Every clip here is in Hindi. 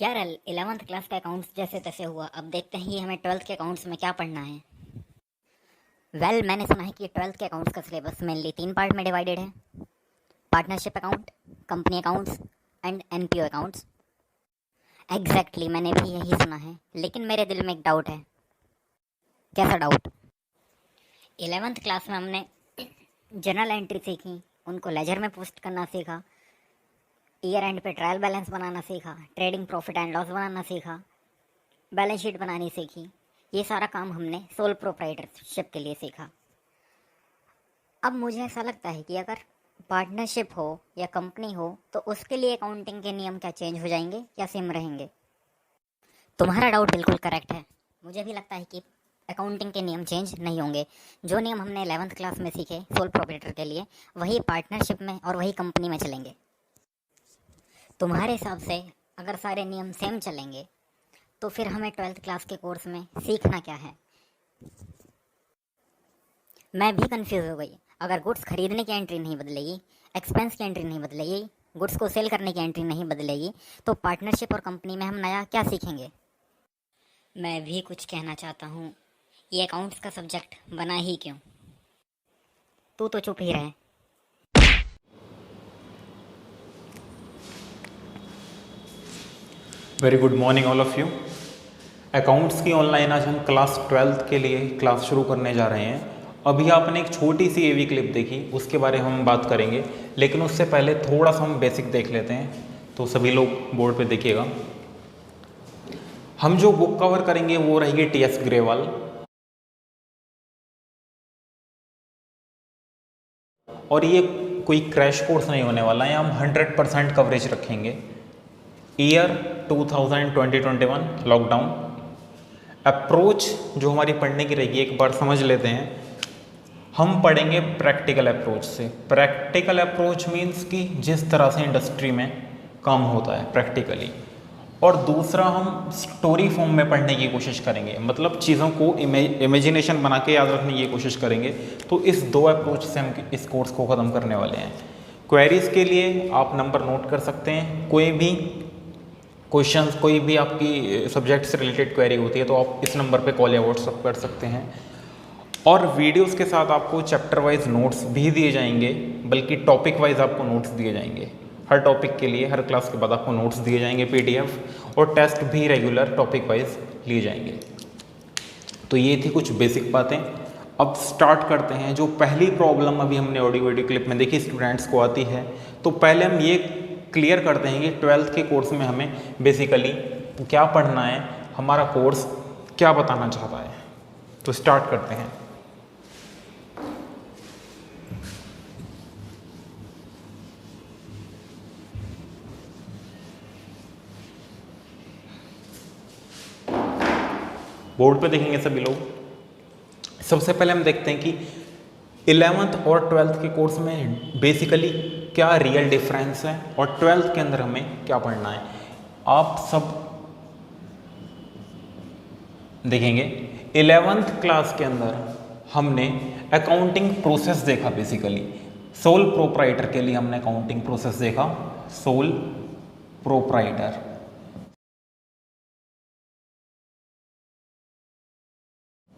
यार 11th क्लास का अकाउंट्स जैसे तैसे हुआ। अब देखते हैं कि हमें 12th के अकाउंट्स में क्या पढ़ना है। मैंने सुना है कि 12th के अकाउंट्स का सिलेबस मेनली 3 पार्ट में डिवाइडेड है: partnership account, company accounts and NPO accounts. Exactly मैंने भी यही सुना है, लेकिन मेरे दिल में एक डाउट है। कैसा डाउट? 11th क्लास में हमने जर्नल एंट्री सीखी, उनको लेजर में पोस्ट करना सीखा, ईयर एंड पे ट्रायल बैलेंस बनाना सीखा, ट्रेडिंग प्रॉफिट एंड लॉस बनाना सीखा, बैलेंस शीट बनानी सीखी। ये सारा काम हमने सोल प्रोप्राइटरशिप के लिए सीखा। अब मुझे ऐसा लगता है कि अगर पार्टनरशिप हो या कंपनी हो तो उसके लिए अकाउंटिंग के नियम क्या चेंज हो जाएंगे या सेम रहेंगे? तुम्हारा डाउट बिल्कुल करेक्ट है। मुझे भी लगता है कि अकाउंटिंग के नियम चेंज नहीं होंगे। जो नियम हमने 11th क्लास में सीखे सोल प्रोप्राइटर के लिए, वही पार्टनरशिप में और वही कंपनी में चलेंगे। तुम्हारे हिसाब से अगर सारे नियम सेम चलेंगे तो फिर हमें 12th क्लास के कोर्स में सीखना क्या है? मैं भी कंफ्यूज हो गई। अगर गुड्स खरीदने की एंट्री नहीं बदलेगी, एक्सपेंस की एंट्री नहीं बदलेगी, गुड्स को सेल करने की एंट्री नहीं बदलेगी, तो पार्टनरशिप और कंपनी में हम नया क्या सीखेंगे? मैं भी कुछ कहना चाहता हूँ। ये अकाउंट्स का सब्जेक्ट बना ही क्यों? तू तो चुप ही रहे। Very good morning all of you. Accounts की ऑनलाइन आज हम क्लास 12th के लिए क्लास शुरू करने जा रहे हैं। अभी आपने एक छोटी सी एवी क्लिप देखी, उसके बारे में हम बात करेंगे, लेकिन उससे पहले थोड़ा सा हम बेसिक देख लेते हैं। तो सभी लोग बोर्ड पे देखिएगा। हम जो बुक कवर करेंगे वो रहेगी टीएस ग्रेवाल, और ये कोई क्रैश कोर्स नहीं होने वाला है। हम 100% कवरेज रखेंगे। Year 2020-21 lockdown. अप्रोच जो हमारी पढ़ने की रहेगी एक बार समझ लेते हैं। हम पढ़ेंगे प्रैक्टिकल अप्रोच से। प्रैक्टिकल अप्रोच मीन्स कि जिस तरह से इंडस्ट्री में काम होता है प्रैक्टिकली। और दूसरा, हम स्टोरी फॉर्म में पढ़ने की कोशिश करेंगे, मतलब चीज़ों को इमेजिनेशन बना के याद रखने की कोशिश करेंगे। तो इस 2 अप्रोच से हम इस कोर्स को ख़त्म करने वाले हैं। क्वेरीज़ के लिए आप नंबर नोट कर सकते हैं। कोई भी क्वेश्चंस, कोई भी आपकी सब्जेक्ट से रिलेटेड क्वेरी होती है तो आप इस नंबर पे कॉल या व्हाट्सअप कर सकते हैं। और वीडियोस के साथ आपको चैप्टर वाइज नोट्स भी दिए जाएंगे, बल्कि टॉपिक वाइज आपको नोट्स दिए जाएंगे। हर टॉपिक के लिए हर क्लास के बाद आपको नोट्स दिए जाएंगे पीडीएफ, और टेस्ट भी रेगुलर टॉपिक वाइज लिए जाएंगे। तो ये थी कुछ बेसिक बातें। अब स्टार्ट करते हैं। जो पहली प्रॉब्लम अभी हमने ऑडियो वीडियो क्लिप में देखी स्टूडेंट्स को आती है, तो पहले हम ये क्लियर करते हैं कि 12th के कोर्स में हमें बेसिकली क्या पढ़ना है, हमारा कोर्स क्या बताना चाहता है। तो स्टार्ट करते हैं। बोर्ड पे देखेंगे सभी लोग। सबसे पहले हम देखते हैं कि 11th और 12th के कोर्स में बेसिकली क्या रियल डिफरेंस है और 12th के अंदर हमें क्या पढ़ना है। आप सब देखेंगे 11th क्लास के अंदर हमने अकाउंटिंग प्रोसेस देखा। बेसिकली सोल प्रोप्राइटर के लिए हमने अकाउंटिंग प्रोसेस देखा। सोल प्रोप्राइटर,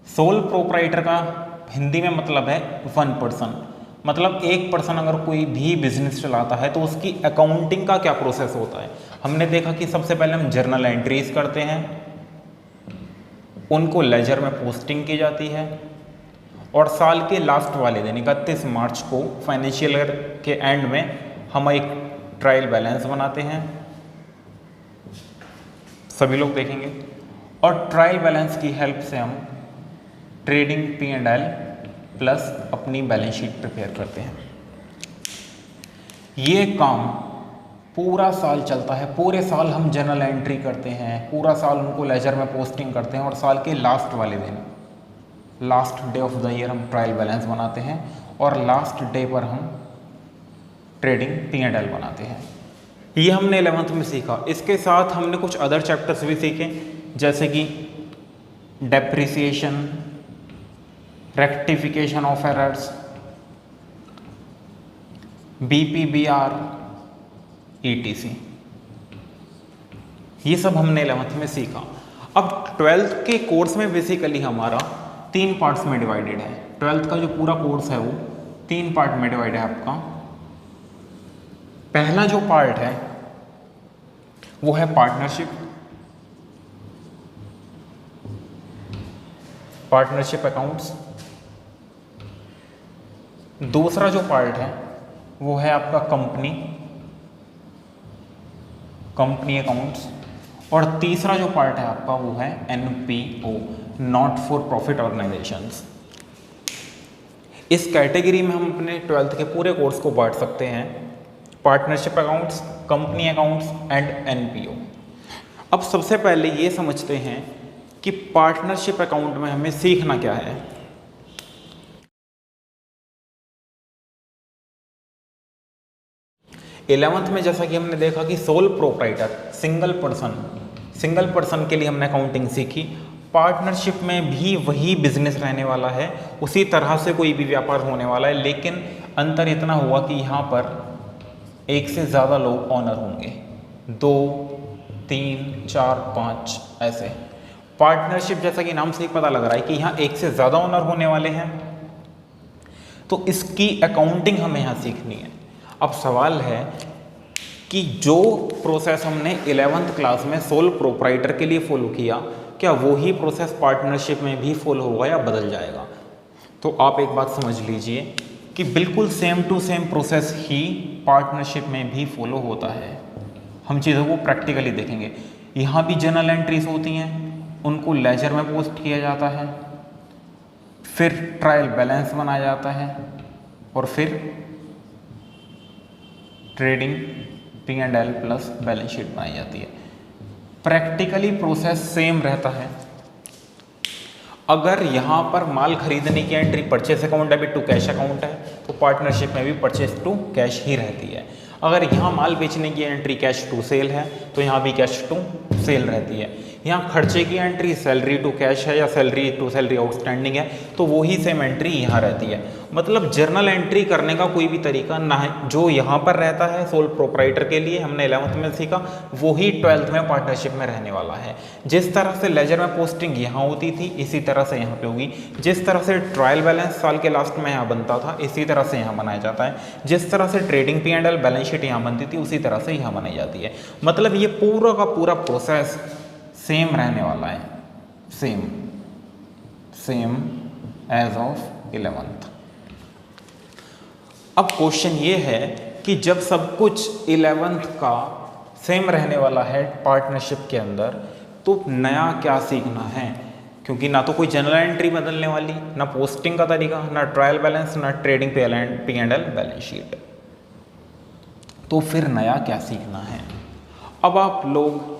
सोल प्रोप्राइटर का हिंदी में मतलब है 1 पर्सन। मतलब एक पर्सन अगर कोई भी बिजनेस चलाता है तो उसकी अकाउंटिंग का क्या प्रोसेस होता है। हमने देखा कि सबसे पहले हम जर्नल एंट्रीज करते हैं, उनको लेजर में पोस्टिंग की जाती है, और साल के लास्ट वाले दिन 31 मार्च को फाइनेंशियल ईयर के एंड में हम एक ट्रायल बैलेंस बनाते हैं। सभी लोग देखेंगे। और ट्रायल बैलेंस की हेल्प से हम ट्रेडिंग P&L प्लस अपनी बैलेंस शीट प्रिपेयर करते हैं। ये काम पूरा साल चलता है। पूरे साल हम जर्नल एंट्री करते हैं, पूरा साल उनको लेजर में पोस्टिंग करते हैं, और साल के लास्ट वाले दिन, last day of the year, हम ट्रायल बैलेंस बनाते हैं, और लास्ट डे पर हम ट्रेडिंग P&L बनाते हैं। ये हमने 11th में सीखा। इसके साथ हमने कुछ अदर चैप्टर्स भी सीखे, जैसे कि depreciation, rectification of errors, BPBR, ETC। ये सब हमने 11th में सीखा। अब 12th के कोर्स में बेसिकली हमारा 3 पार्ट्स में डिवाइडेड है। 12th का जो पूरा कोर्स है वो 3 पार्ट में डिवाइड है आपका। पहला जो पार्ट है वो है पार्टनरशिप अकाउंट्स। दूसरा जो पार्ट है वो है आपका कंपनी अकाउंट्स। और तीसरा जो पार्ट है आपका वो है NPO, not for profit organisations. इस कैटेगरी में हम अपने 12th के पूरे कोर्स को बांट सकते हैं, partnership accounts, company accounts and NPO। अब सबसे पहले ये समझते हैं कि पार्टनरशिप अकाउंट में हमें सीखना क्या है। इलेवंथ में जैसा कि हमने देखा कि सोल प्रोप्राइटर, सिंगल पर्सन के लिए हमने अकाउंटिंग सीखी। पार्टनरशिप में भी वही बिजनेस रहने वाला है, उसी तरह से कोई भी व्यापार होने वाला है, लेकिन अंतर इतना हुआ कि यहाँ पर एक से ज़्यादा लोग ऑनर होंगे, 2, 3, 4, 5 ऐसे। पार्टनरशिप जैसा कि नाम से ही पता लग रहा है कि यहाँ एक से ज़्यादा ऑनर होने वाले हैं, तो इसकी अकाउंटिंग हमें यहाँ सीखनी है। अब सवाल है कि जो प्रोसेस हमने 11th क्लास में सोल प्रोप्राइटर के लिए फॉलो किया, क्या वो ही प्रोसेस पार्टनरशिप में भी फॉलो होगा या बदल जाएगा। तो आप एक बात समझ लीजिए कि बिल्कुल सेम टू सेम प्रोसेस ही पार्टनरशिप में भी फॉलो होता है। हम चीज़ों को प्रैक्टिकली देखेंगे। यहाँ भी जर्नल एंट्रीज होती हैं, उनको लेजर में पोस्ट किया जाता है, फिर ट्रायल बैलेंस बनाया जाता है और फिर trading P&L plus balance sheet बनाई जाती है। प्रैक्टिकली प्रोसेस सेम रहता है। अगर यहाँ पर माल खरीदने की entry purchase account debit to cash account है, तो पार्टनरशिप में भी परचेस टू कैश ही रहती है। अगर यहाँ माल बेचने की एंट्री कैश टू सेल है, तो यहाँ भी कैश टू सेल रहती है। यहाँ खर्चे की एंट्री सैलरी टू कैश है या सैलरी टू सैलरी आउटस्टैंडिंग है, तो वही सेम एंट्री यहाँ रहती है। मतलब जर्नल एंट्री करने का कोई भी तरीका ना है। जो यहाँ पर रहता है सोल प्रोप्राइटर के लिए हमने 11th में सीखा, वही 12th में पार्टनरशिप में रहने वाला है। जिस तरह से लेजर में पोस्टिंग यहाँ होती थी, इसी तरह से यहाँ पे होगी। जिस तरह से ट्रायल बैलेंस साल के लास्ट में यहाँ बनता था, इसी तरह से यहाँ बनाया जाता है। जिस तरह से ट्रेडिंग P&L बैलेंस शीट यहाँ बनती थी, उसी तरह से यहाँ बनाई जाती है। मतलब ये पूरा का पूरा प्रोसेस सेम रहने वाला है, सेम एज ऑफ 11th। अब क्वेश्चन ये है कि जब सब कुछ 11th का सेम रहने वाला है पार्टनरशिप के अंदर, तो नया क्या सीखना है। क्योंकि ना तो कोई जनरल एंट्री बदलने वाली, ना पोस्टिंग का तरीका, ना ट्रायल बैलेंस, ना ट्रेडिंग P&L बैलेंस शीट, तो फिर नया क्या सीखना है। अब आप लोग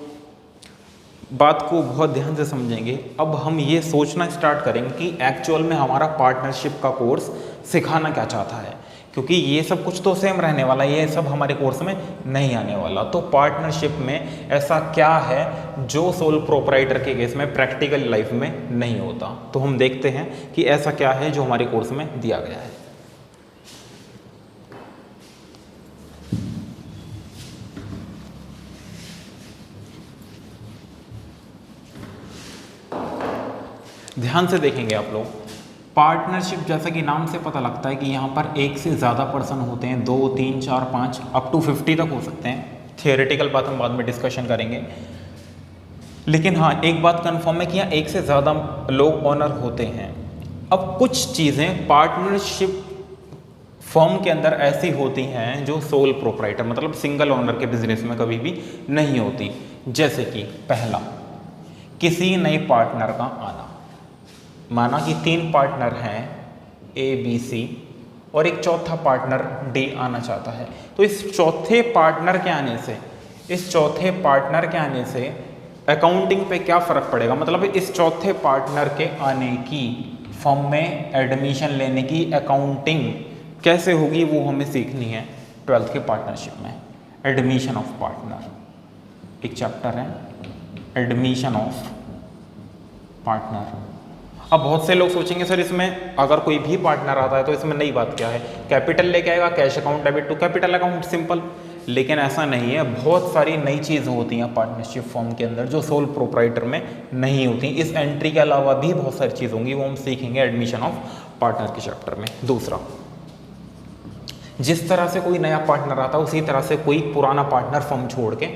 बात को बहुत ध्यान से समझेंगे। अब हम ये सोचना स्टार्ट करेंगे कि एक्चुअल में हमारा पार्टनरशिप का कोर्स सिखाना क्या चाहता है, क्योंकि ये सब कुछ तो सेम रहने वाला है, ये सब हमारे कोर्स में नहीं आने वाला। तो पार्टनरशिप में ऐसा क्या है जो सोल प्रोप्राइटर के केस में प्रैक्टिकल लाइफ में नहीं होता। तो हम देखते हैं कि ऐसा क्या है जो हमारे कोर्स में दिया गया है। ध्यान से देखेंगे आप लोग। पार्टनरशिप जैसा कि नाम से पता लगता है कि यहाँ पर एक से ज़्यादा पर्सन होते हैं, 2, 3, 4, 5 अप टू 50 तक हो सकते हैं। थियोरेटिकल बात हम बाद में डिस्कशन करेंगे, लेकिन हाँ एक बात कंफर्म है कि यहाँ एक से ज़्यादा लोग ऑनर होते हैं। अब कुछ चीज़ें पार्टनरशिप फर्म के अंदर ऐसी होती हैं जो सोल प्रोप्राइटर मतलब सिंगल ओनर के बिजनेस में कभी भी नहीं होती। जैसे कि पहला, किसी नए पार्टनर का आना। माना कि 3 पार्टनर हैं A, B, C और एक चौथा पार्टनर D आना चाहता है, तो इस चौथे पार्टनर के आने से अकाउंटिंग पे क्या फ़र्क पड़ेगा। मतलब इस चौथे पार्टनर के आने की फर्म में एडमिशन लेने की अकाउंटिंग कैसे होगी वो हमें सीखनी है 12th के पार्टनरशिप में। एडमिशन ऑफ पार्टनर एक चैप्टर है, एडमिशन ऑफ पार्टनर। अब बहुत से लोग सोचेंगे सर इसमें अगर कोई भी पार्टनर आता है तो इसमें नई बात क्या है, कैपिटल लेके आएगा, cash account debit to capital account, simple. लेकिन ऐसा नहीं है, बहुत सारी नई चीज़ें होती हैं पार्टनरशिप फॉर्म के अंदर जो सोल प्रोप्राइटर में नहीं होती। इस एंट्री के अलावा भी बहुत सारी चीज़ होंगी, वो हम सीखेंगे एडमिशन ऑफ पार्टनर के चैप्टर में। दूसरा, जिस तरह से कोई नया पार्टनर आता है उसी तरह से कोई पुराना पार्टनर फर्म छोड़ के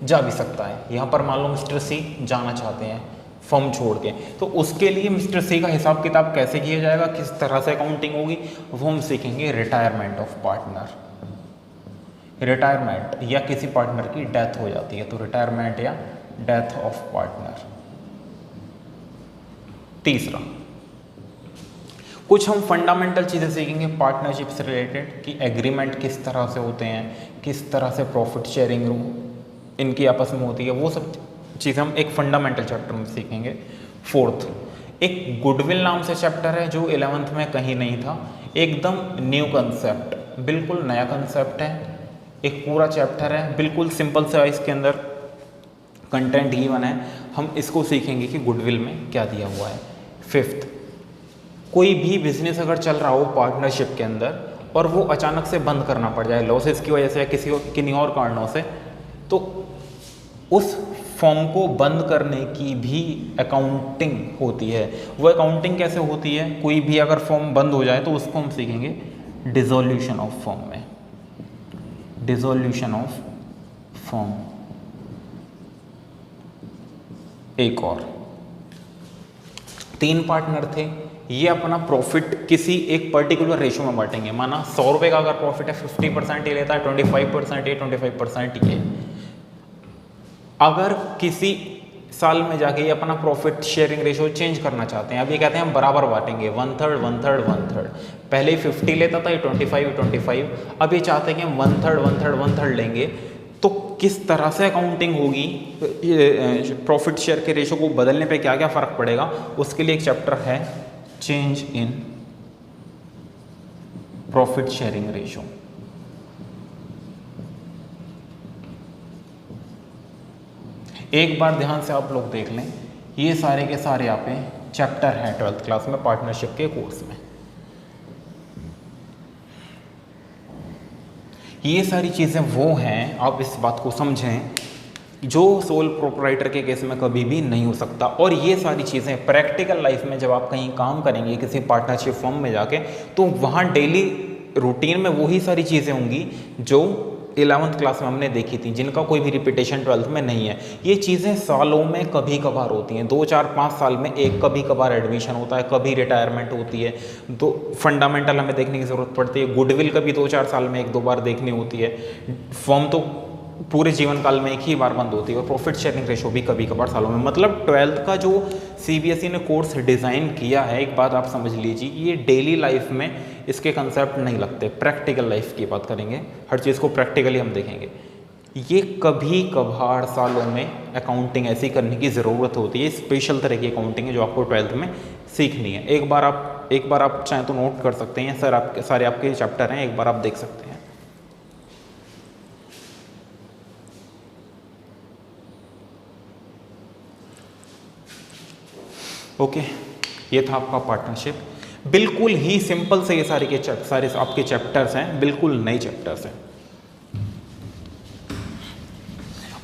जा भी सकता है। यहाँ पर मान लो मिस्टर सी जाना चाहते हैं फर्म छोड़ के, तो उसके लिए मिस्टर सी का हिसाब किताब कैसे किया जाएगा, किस तरह से अकाउंटिंग होगी, वो हम सीखेंगे रिटायरमेंट ऑफ पार्टनर। रिटायरमेंट या किसी पार्टनर की डेथ हो जाती है तो रिटायरमेंट या डेथ ऑफ पार्टनर। तीसरा, कुछ हम फंडामेंटल चीज़ें सीखेंगे पार्टनरशिप से रिलेटेड कि एग्रीमेंट किस तरह से होते हैं, किस तरह से प्रॉफिट शेयरिंग इनकी आपस में होती है, वो सब चीज़ हम एक फंडामेंटल चैप्टर में सीखेंगे। फोर्थ, एक गुडविल नाम से चैप्टर है जो 11th में कहीं नहीं था, एकदम न्यू कंसेप्ट, बिल्कुल नया कंसेप्ट है, एक पूरा चैप्टर है, बिल्कुल सिंपल सा इसके अंदर कंटेंट गिवन है, हम इसको सीखेंगे कि गुडविल में क्या दिया हुआ है। फिफ्थ, कोई भी बिजनेस अगर चल रहा हो पार्टनरशिप के अंदर और वो अचानक से बंद करना पड़ जाए लॉसेस की वजह से या किन्हीं और कारणों से, तो उस फॉर्म को बंद करने की भी अकाउंटिंग होती है। वो अकाउंटिंग कैसे होती है, कोई भी अगर फॉर्म बंद हो जाए तो उसको हम सीखेंगे डिसोल्यूशन ऑफ फॉर्म में। Dissolution of form. एक और, 3 पार्टनर थे, ये अपना प्रॉफिट किसी एक पर्टिकुलर रेशो में बांटेंगे। माना 100 रुपये का अगर प्रॉफिट है, 50% ये लेता है, 25% ये, 25% ये। अगर किसी साल में जाके ये अपना प्रॉफिट शेयरिंग रेशो चेंज करना चाहते हैं, अब ये कहते हैं हम बराबर बांटेंगे, 1/3 1/3 1/3। पहले 50 लेता था, ये 25, अब ये चाहते हैं कि हम 1/3 1/3 1/3 लेंगे। तो किस तरह से अकाउंटिंग होगी, प्रॉफिट शेयर के रेशो को बदलने पे क्या क्या फ़र्क पड़ेगा, उसके लिए एक चैप्टर है change in profit sharing ratio. एक बार ध्यान से आप लोग देख लें, ये सारे के सारे यहाँ पे चैप्टर हैं 12th क्लास में पार्टनरशिप के कोर्स में। ये सारी चीज़ें वो हैं, आप इस बात को समझें, जो सोल प्रोप्राइटर के केस में कभी भी नहीं हो सकता। और ये सारी चीज़ें प्रैक्टिकल लाइफ में जब आप कहीं काम करेंगे किसी पार्टनरशिप फर्म में जाके, तो वहाँ डेली रूटीन में वही सारी चीज़ें होंगी जो 11th क्लास में हमने देखी थी, जिनका कोई भी रिपीटेशन 12th में नहीं है। ये चीज़ें सालों में कभी कभार होती हैं, 2 4 5 साल में एक कभी कभार एडमिशन होता है, कभी रिटायरमेंट होती है, तो फंडामेंटल हमें देखने की ज़रूरत पड़ती है। गुडविल कभी 2 4 साल में 1 2 बार देखनी होती है। फॉर्म तो पूरे जीवन काल में एक ही बार बंद होती है, और प्रॉफिट शेयरिंग रेशो भी कभी कभार सालों में। मतलब 12th का जो CBSE ने कोर्स डिज़ाइन किया है, एक बात आप समझ लीजिए, ये डेली लाइफ में इसके कंसेप्ट नहीं लगते, प्रैक्टिकल लाइफ की बात करेंगे, हर चीज़ को प्रैक्टिकली हम देखेंगे। ये कभी कभार सालों में अकाउंटिंग ऐसी करने की ज़रूरत होती है, स्पेशल तरह की अकाउंटिंग है जो आपको 12th में सीखनी है। एक बार आप चाहें तो नोट कर सकते हैं, सारे आपके चैप्टर हैं, एक बार आप देख सकते हैं। ओके, ये था आपका पार्टनरशिप। बिल्कुल ही सिंपल से ये सारे आपके चैप्टर्स हैं, बिल्कुल नए चैप्टर्स हैं।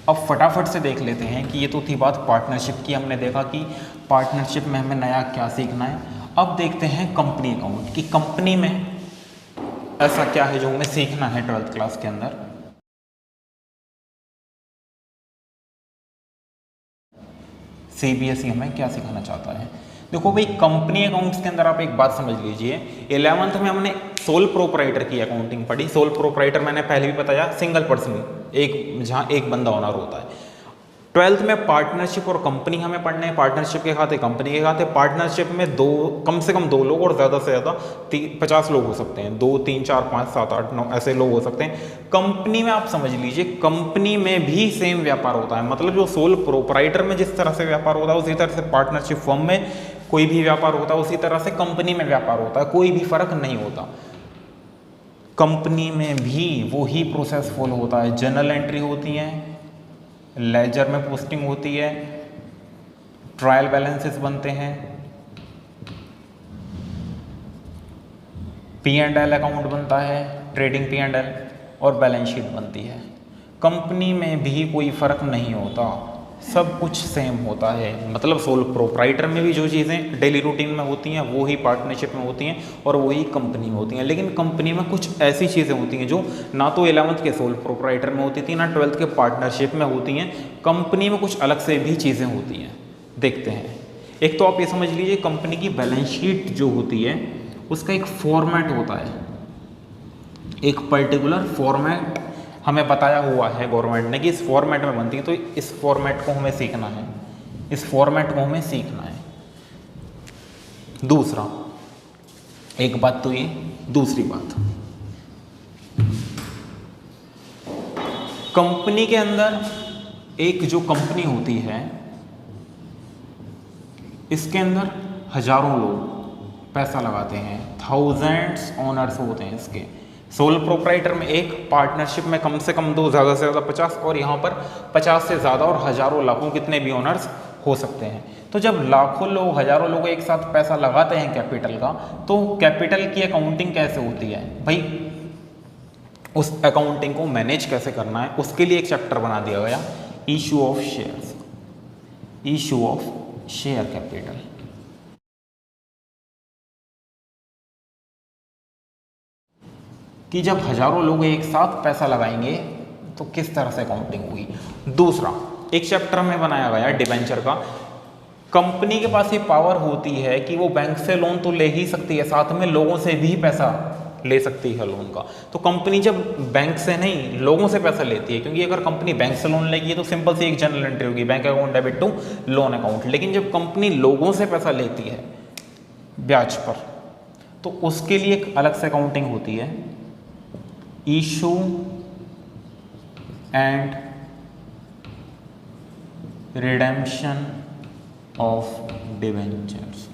अब फटाफट से देख लेते हैं कि ये तो थी बात पार्टनरशिप की, हमने देखा कि पार्टनरशिप में हमें नया क्या सीखना है। अब देखते हैं कंपनी अकाउंट कि कंपनी में ऐसा क्या है जो हमें सीखना है 12th क्लास के अंदर। CBSE हमें क्या सिखाना चाहता है। देखो भाई, कंपनी अकाउंट्स के अंदर आप एक बात समझ लीजिए, 11th में हमने सोल प्रोप्राइटर की अकाउंटिंग पढ़ी। सोल प्रोप्राइटर मैंने पहले भी बताया, सिंगल पर्सन, जहाँ एक बंदा ओनर होता है। 12th में पार्टनरशिप और कंपनी हमें पढ़ने हैं, पार्टनरशिप के खाते, कंपनी के खाते। पार्टनरशिप में कम से कम 2 लोग और ज़्यादा से ज़्यादा 50 लोग हो सकते हैं, 2 3 4 5 7 8 9 ऐसे लोग हो सकते हैं। कंपनी में आप समझ लीजिए, कंपनी में भी सेम व्यापार होता है। मतलब जो सोल प्रोप्राइटर में जिस तरह से व्यापार होता है, उसी तरह से पार्टनरशिप फर्म में कोई भी व्यापार होता है, उसी तरह से कंपनी में व्यापार होता है, कोई भी फर्क नहीं होता। कंपनी में भी वही प्रोसेस फॉलो होता है, जर्नल एंट्री होती है, लेजर में पोस्टिंग होती है, ट्रायल बैलेंसेस बनते हैं, P&L अकाउंट बनता है, ट्रेडिंग P&L, और बैलेंस शीट बनती है। कंपनी में भी कोई फ़र्क नहीं होता, सब कुछ सेम होता है। मतलब सोल प्रोप्राइटर में भी जो चीज़ें डेली रूटीन में होती हैं वो ही पार्टनरशिप में होती हैं और वही कंपनी में होती हैं। लेकिन कंपनी में कुछ ऐसी चीज़ें होती हैं जो ना तो 11th के सोल प्रोप्राइटर में होती थी ना 12th के पार्टनरशिप में होती हैं। कंपनी में कुछ अलग से भी चीज़ें होती हैं, देखते हैं। एक तो आप ये समझ लीजिए, कंपनी की बैलेंस शीट जो होती है उसका एक फॉर्मेट होता है, एक पर्टिकुलर फॉर्मेट हमें बताया हुआ है गवर्नमेंट ने कि इस फॉर्मेट में बनती है। तो इस फॉर्मेट को हमें सीखना है, इस फॉर्मेट को हमें सीखना है। दूसरा, एक बात तो ये, दूसरी बात, कंपनी के अंदर एक जो कंपनी होती है इसके अंदर हजारों लोग पैसा लगाते हैं, थाउजेंड्स ओनर्स होते हैं इसके। सोल प्रोप्राइटर में एक, पार्टनरशिप में कम से कम 2, ज़्यादा से ज़्यादा 50, और यहाँ पर 50 से ज़्यादा और हज़ारों लाखों कितने भी ओनर्स हो सकते हैं। तो जब लाखों लोग, हज़ारों लोग एक साथ पैसा लगाते हैं कैपिटल का, तो कैपिटल की अकाउंटिंग कैसे होती है भाई, उस अकाउंटिंग को मैनेज कैसे करना है उसके लिए एक चैप्टर बना दिया गया, issue of shares, issue of share capital. कि जब हजारों लोग एक साथ पैसा लगाएंगे तो किस तरह से अकाउंटिंग होगी। दूसरा, एक चैप्टर में बनाया गया डिबेंचर का। कंपनी के पास ये पावर होती है कि वो बैंक से लोन तो ले ही सकती है, साथ में लोगों से भी पैसा ले सकती है लोन का। तो कंपनी जब बैंक से नहीं लोगों से पैसा लेती है, क्योंकि अगर कंपनी बैंक से लोन लेगी तो सिंपल सी एक जनरल एंट्री होगी, bank account debit to loan account. लेकिन जब कंपनी लोगों से पैसा लेती है ब्याज पर, तो उसके लिए एक अलग से अकाउंटिंग होती है, issue and redemption of debentures.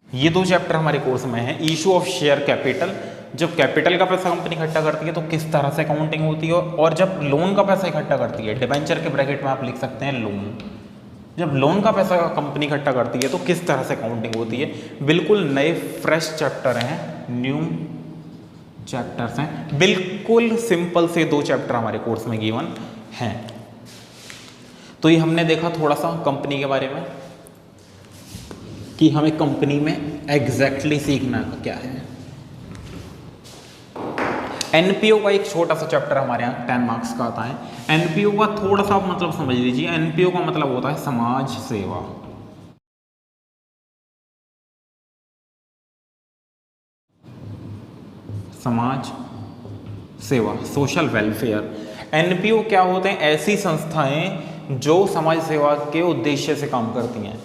ये दो चैप्टर हमारे कोर्स में है। इशू ऑफ शेयर कैपिटल, जब कैपिटल का पैसा कंपनी इकट्ठा करती है तो किस तरह से अकाउंटिंग होती है, और जब लोन का पैसा इकट्ठा करती है, डिबेंचर के ब्रैकेट में आप लिख सकते हैं लोन, जब लोन का पैसा कंपनी इकट्ठा करती है तो किस तरह से अकाउंटिंग होती है। बिल्कुल नए फ्रेश चैप्टर हैं, न्यू चैप्टर्स हैं, बिल्कुल सिंपल से 2 चैप्टर हमारे कोर्स में गिवन हैं। तो ये हमने देखा थोड़ा सा कंपनी के बारे में कि हमें कंपनी में एग्जैक्टली सीखना क्या है। एनपीओ का एक छोटा सा चैप्टर हमारे यहाँ 10 मार्क्स का आता है। एनपीओ का थोड़ा सा मतलब समझ लीजिए, एनपीओ का मतलब होता है समाज सेवा। समाज सेवा, सोशल वेलफेयर। एनपीओ क्या होते हैं, ऐसी संस्थाएं जो समाज सेवा के उद्देश्य से काम करती हैं,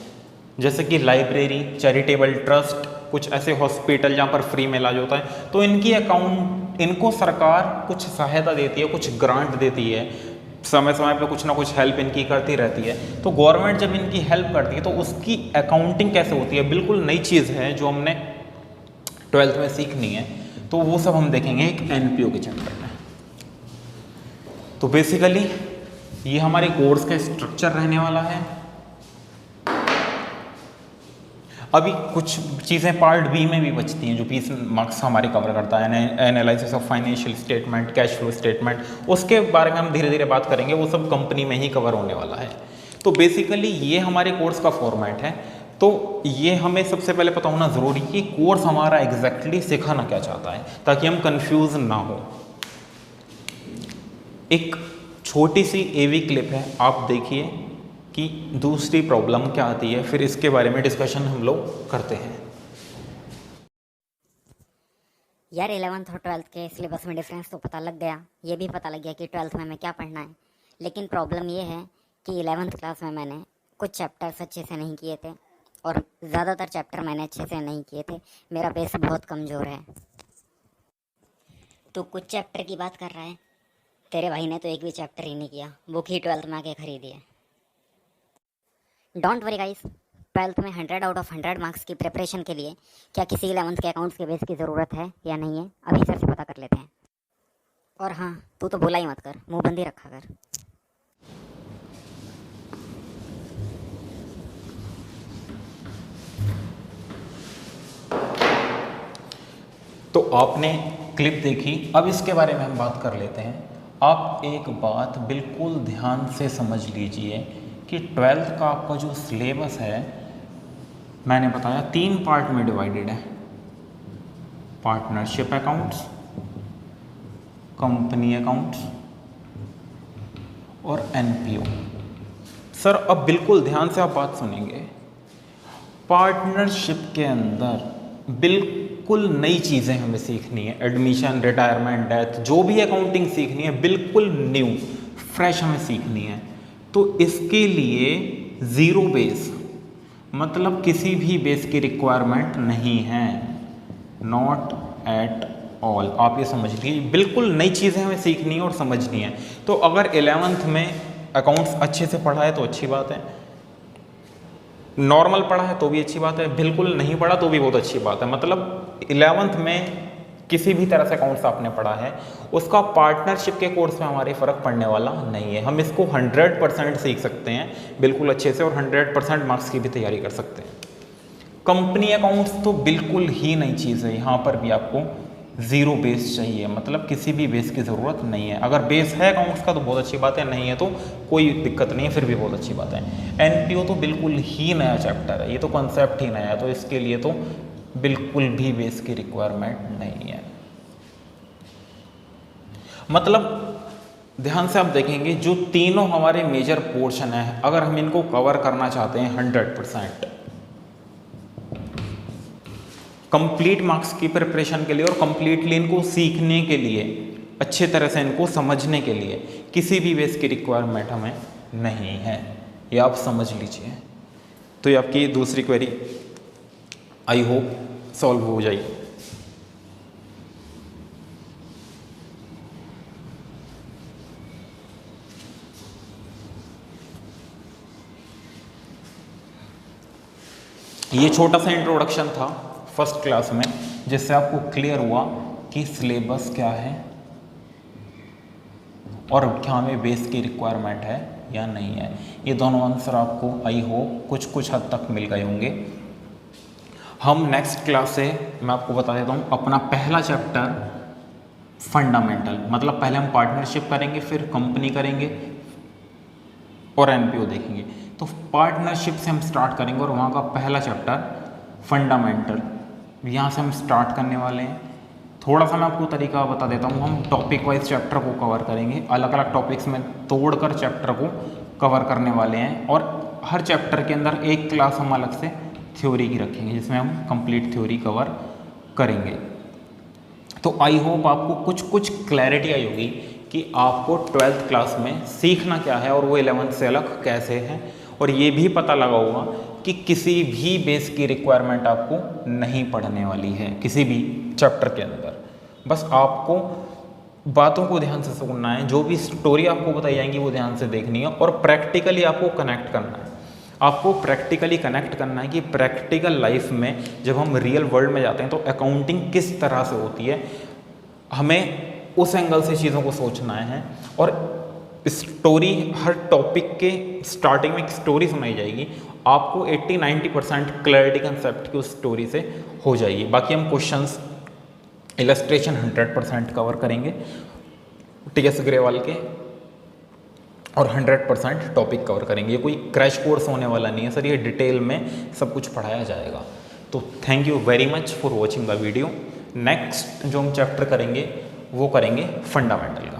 जैसे कि लाइब्रेरी, चैरिटेबल ट्रस्ट, कुछ ऐसे हॉस्पिटल जहाँ पर फ्री में इलाज होता है। तो इनकी अकाउंट, इनको सरकार कुछ सहायता देती है, कुछ ग्रांट देती है, समय समय पे कुछ ना कुछ हेल्प इनकी करती रहती है। तो गवर्नमेंट जब इनकी हेल्प करती है तो उसकी अकाउंटिंग कैसे होती है, बिल्कुल नई चीज़ है जो हमने 12th में सीखनी है। तो वो सब हम देखेंगे एक एनपीओ के चैप्टर में। तो बेसिकली ये हमारे कोर्स का स्ट्रक्चर रहने वाला है। अभी कुछ चीज़ें पार्ट बी में भी बचती हैं जो 20 मार्क्स हमारे कवर करता है, analysis of financial statement, cash flow statement, उसके बारे में हम धीरे धीरे बात करेंगे, वो सब कंपनी में ही कवर होने वाला है। तो बेसिकली ये हमारे कोर्स का फॉर्मेट है। तो ये हमें सबसे पहले पता होना ज़रूरी है कि कोर्स हमारा एग्जैक्टली सिखाना क्या चाहता है, ताकि हम कंफ्यूज ना हो। एक छोटी सी एवी क्लिप है, आप देखिए कि दूसरी प्रॉब्लम क्या आती है, फिर इसके बारे में डिस्कशन हम लोग करते हैं। यार 11th और 12th के सिलेबस में डिफरेंस तो पता लग गया, ये भी पता लग गया कि 12th में हमें क्या पढ़ना है। लेकिन प्रॉब्लम ये है कि 11th क्लास में मैंने कुछ चैप्टर्स अच्छे से नहीं किए थे और ज़्यादातर चैप्टर मैंने अच्छे से नहीं किए थे। मेरा बेस बहुत कमज़ोर है। तो कुछ चैप्टर की बात कर रहा है, तेरे भाई ने तो एक भी चैप्टर ही नहीं किया, बुक ही 12th में आके खरीदी है। डोंट वरी गाइस, 12th में 100 आउट ऑफ 100 मार्क्स की प्रिपरेशन के लिए क्या किसी 11th के अकाउंट्स के बेस की ज़रूरत है या नहीं है, अभी सर से पता कर लेते हैं। और हाँ, तू तो बोला ही मत कर, मुंह बंदी रखा कर। तो आपने क्लिप देखी, अब इसके बारे में हम बात कर लेते हैं। आप एक बात बिल्कुल ध्यान से समझ लीजिए कि 12th का आपका जो सिलेबस है, मैंने बताया 3 पार्ट में डिवाइडेड है। पार्टनरशिप अकाउंट्स, कंपनी अकाउंट्स और एनपीओ। सर अब बिल्कुल ध्यान से आप बात सुनेंगे। पार्टनरशिप के अंदर बिल्कुल नई चीज़ें हमें सीखनी है। एडमिशन, रिटायरमेंट, डेथ, जो भी अकाउंटिंग सीखनी है बिल्कुल न्यू फ्रेश हमें सीखनी है। तो इसके लिए ज़ीरो बेस, मतलब किसी भी बेस की रिक्वायरमेंट नहीं है, नॉट एट ऑल। आप ये समझ लीजिए, बिल्कुल नई चीज़ें हमें सीखनी है और समझनी है। तो अगर 11th में अकाउंट्स अच्छे से पढ़ा है तो अच्छी बात है, नॉर्मल पढ़ा है तो भी अच्छी बात है, बिल्कुल नहीं पढ़ा तो भी बहुत अच्छी बात है। मतलब 11th में किसी भी तरह से अकाउंट्स आपने पढ़ा है, उसका पार्टनरशिप के कोर्स में हमारे फ़र्क पड़ने वाला नहीं है। हम इसको 100% सीख सकते हैं बिल्कुल अच्छे से और 100% मार्क्स की भी तैयारी कर सकते हैं। कंपनी अकाउंट्स तो बिल्कुल ही नई चीज़ है, यहाँ पर भी आपको ज़ीरो बेस चाहिए, मतलब किसी भी बेस की ज़रूरत नहीं है। अगर बेस है अकाउंट्स का तो बहुत अच्छी बात है, नहीं है तो कोई दिक्कत नहीं है, फिर भी बहुत अच्छी बात है। एनपीओ तो बिल्कुल ही नया चैप्टर है, ये तो कॉन्सेप्ट ही नया है, तो इसके लिए तो बिल्कुल भी बेस की रिक्वायरमेंट नहीं है। मतलब ध्यान से आप देखेंगे, जो तीनों हमारे मेजर पोर्शन है, अगर हम इनको कवर करना चाहते हैं 100% कंप्लीट मार्क्स की प्रिपरेशन के लिए और कंप्लीटली इनको सीखने के लिए, अच्छे तरह से इनको समझने के लिए किसी भी बेस की रिक्वायरमेंट हमें नहीं है, ये आप समझ लीजिए। तो ये आपकी दूसरी क्वेरी आई होप सॉल्व हो जाएगी। ये छोटा सा इंट्रोडक्शन था फर्स्ट क्लास में, जिससे आपको क्लियर हुआ कि सिलेबस क्या है और क्या हमें बेस की रिक्वायरमेंट है या नहीं है। ये दोनों आंसर आपको आई होप कुछ हद तक मिल गए होंगे। हम नेक्स्ट क्लास से, मैं आपको बता देता हूँ, अपना पहला चैप्टर फंडामेंटल, मतलब पहले हम पार्टनरशिप करेंगे, फिर कंपनी करेंगे और एनपीओ देखेंगे। तो पार्टनरशिप से हम स्टार्ट करेंगे और वहाँ का पहला चैप्टर फंडामेंटल, यहाँ से हम स्टार्ट करने वाले हैं। थोड़ा सा मैं आपको तरीका बता देता हूँ, हम टॉपिक वाइज चैप्टर को कवर करेंगे, अलग अलग टॉपिक्स में तोड़कर चैप्टर को कवर करने वाले हैं। और हर चैप्टर के अंदर एक क्लास हम अलग से थ्योरी की रखेंगे, जिसमें हम कंप्लीट थ्योरी कवर करेंगे। तो आई होप आपको कुछ क्लैरिटी आई होगी कि आपको 12th क्लास में सीखना क्या है और वो 11th से अलग कैसे है, और ये भी पता लगा होगा कि किसी भी बेस की रिक्वायरमेंट आपको नहीं पढ़ने वाली है किसी भी चैप्टर के अंदर। बस आपको बातों को ध्यान से सुनना है, जो भी स्टोरी आपको बताई जाएंगी वो ध्यान से देखनी है और प्रैक्टिकली आपको कनेक्ट करना है। आपको प्रैक्टिकली कनेक्ट करना है कि प्रैक्टिकल लाइफ में जब हम रियल वर्ल्ड में जाते हैं तो अकाउंटिंग किस तरह से होती है, हमें उस एंगल से चीज़ों को सोचना है। और स्टोरी, हर टॉपिक के स्टार्टिंग में एक स्टोरी सुनाई जाएगी, आपको 80-90% क्लैरिटी कंसेप्ट की उस स्टोरी से हो जाएगी। बाकी हम क्वेश्चंस, इलस्ट्रेशन 100% कवर करेंगे टीएस ग्रेवाल के, और 100% टॉपिक कवर करेंगे। ये कोई क्रैश कोर्स होने वाला नहीं है सर, ये डिटेल में सब कुछ पढ़ाया जाएगा। तो thank you very much for watching the video. Next जो हम चैप्टर करेंगे वो करेंगे फंडामेंटल का।